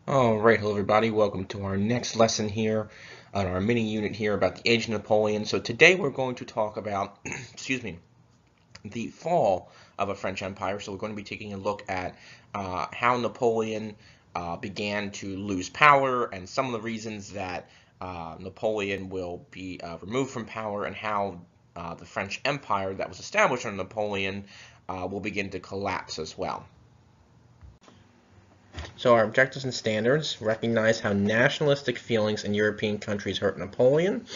Alright, hello everybody, welcome to our next lesson here on our mini unit here about the age of Napoleon. So today we're going to talk about, excuse me, the fall of a French Empire. So we're going to be taking a look at how Napoleon began to lose power and some of the reasons that Napoleon will be removed from power and how the French Empire that was established under Napoleon will begin to collapse as well. So our objectives and standards: recognize how nationalistic feelings in European countries hurt Napoleon,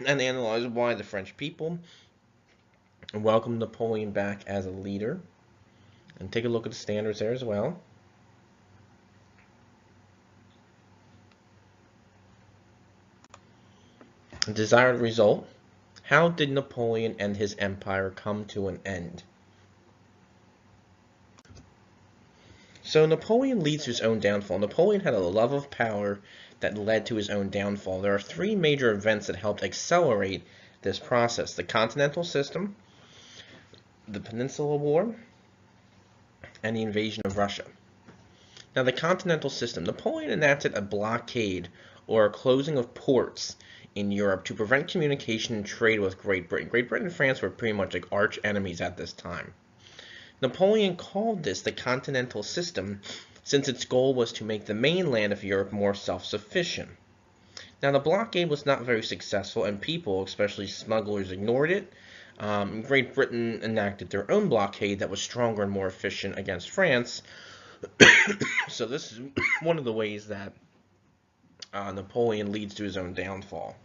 and analyze why the French people welcomed Napoleon back as a leader. And take a look at the standards there as well. Desired result: how did Napoleon and his empire come to an end? So Napoleon leads to his own downfall. Napoleon had a love of power that led to his own downfall. There are three major events that helped accelerate this process: the Continental System, the Peninsula War, and the invasion of Russia. Now, the Continental System. Napoleon enacted a blockade, or a closing of ports in Europe to prevent communication and trade with Great Britain. Great Britain and France were pretty much like arch enemies at this time. Napoleon called this the Continental System since its goal was to make the mainland of Europe more self-sufficient. Now, the blockade was not very successful, and people, especially smugglers, ignored it. Great Britain enacted their own blockade that was stronger and more efficient against France. So this is one of the ways that Napoleon leads to his own downfall.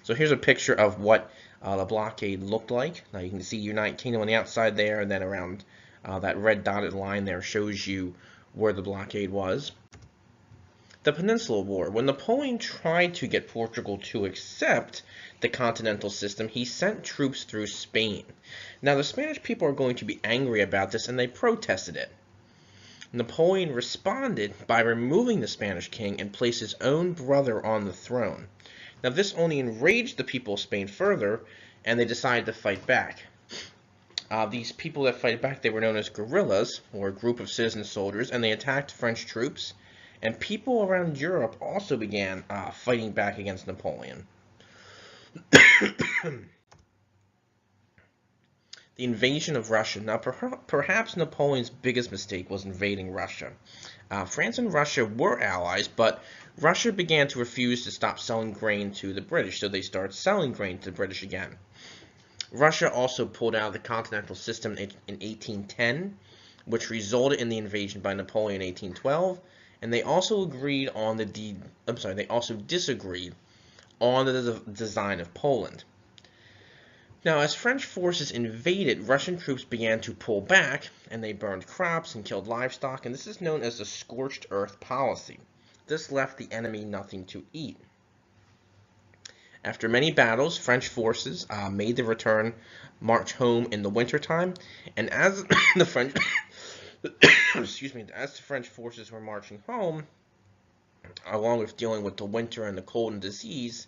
So here's a picture of what the blockade looked like. Now you can see United Kingdom on the outside there, and then around that red dotted line there shows you where the blockade was. The Peninsula War. When Napoleon tried to get Portugal to accept the Continental System, he sent troops through Spain. Now the Spanish people are going to be angry about this, and they protested it. Napoleon responded by removing the Spanish king and placed his own brother on the throne. Now this only enraged the people of Spain further, and they decided to fight back. These people that fight back, they were known as guerrillas, or a group of citizen soldiers, and they attacked French troops, and people around Europe also began fighting back against Napoleon. The invasion of Russia. Now, perhaps Napoleon's biggest mistake was invading Russia. France and Russia were allies, but Russia began to refuse to stop selling grain to the British, so they started selling grain to the British again. Russia also pulled out of the Continental System in 1810, which resulted in the invasion by Napoleon in 1812, and they also agreed on they also disagreed on the design of Poland. Now, as French forces invaded, Russian troops began to pull back, and they burned crops and killed livestock, and this is known as the scorched earth policy. This left the enemy nothing to eat. After many battles, French forces made the return march home in the wintertime, and as the French as the French forces were marching home, along with dealing with the winter and the cold and disease,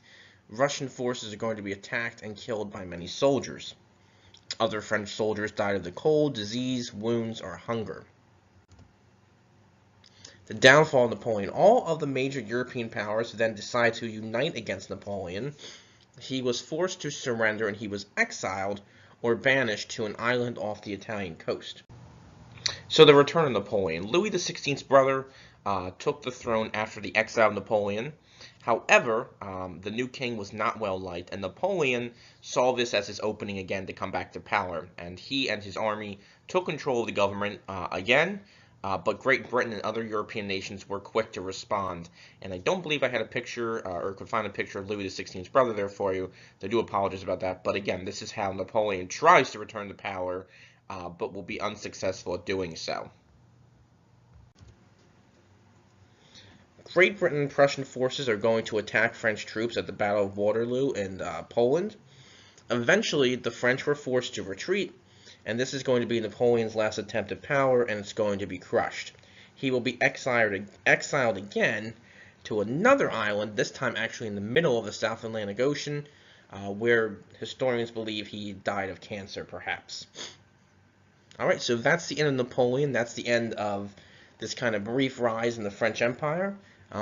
Russian forces are going to be attacked and killed by many soldiers. Other French soldiers died of the cold, disease, wounds, or hunger. The downfall of Napoleon. All of the major European powers then decided to unite against Napoleon. He was forced to surrender, and he was exiled or banished to an island off the Italian coast. So the return of Napoleon. Louis XVI's brother took the throne after the exile of Napoleon. However, the new king was not well liked, and Napoleon saw this as his opening again to come back to power, and he and his army took control of the government again, but Great Britain and other European nations were quick to respond. And I don't believe I had a picture or could find a picture of Louis XVI's brother there for you. I do apologize about that, but again, this is how Napoleon tries to return to power, but will be unsuccessful at doing so. Great Britain and Prussian forces are going to attack French troops at the Battle of Waterloo in Poland. Eventually, the French were forced to retreat, and this is going to be Napoleon's last attempt at power, and it's going to be crushed. He will be exiled again to another island, this time actually in the middle of the South Atlantic Ocean, where historians believe he died of cancer, perhaps. Alright, so that's the end of Napoleon. That's the end of this kind of brief rise in the French Empire.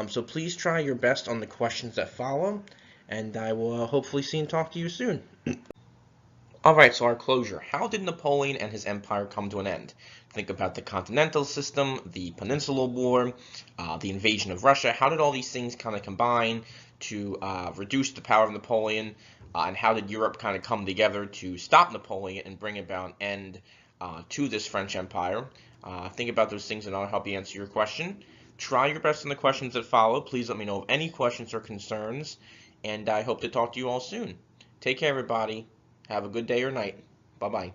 So please try your best on the questions that follow, and I will hopefully see and talk to you soon. Alright, so our closure. How did Napoleon and his empire come to an end? Think about the Continental System, the Peninsula War, the invasion of Russia. How did all these things kind of combine to reduce the power of Napoleon? And how did Europe kind of come together to stop Napoleon and bring about an end to this French Empire? Think about those things and I'll help you answer your question. Try your best on the questions that follow. Please let me know of any questions or concerns, and I hope to talk to you all soon. Take care, everybody. Have a good day or night. Bye-bye.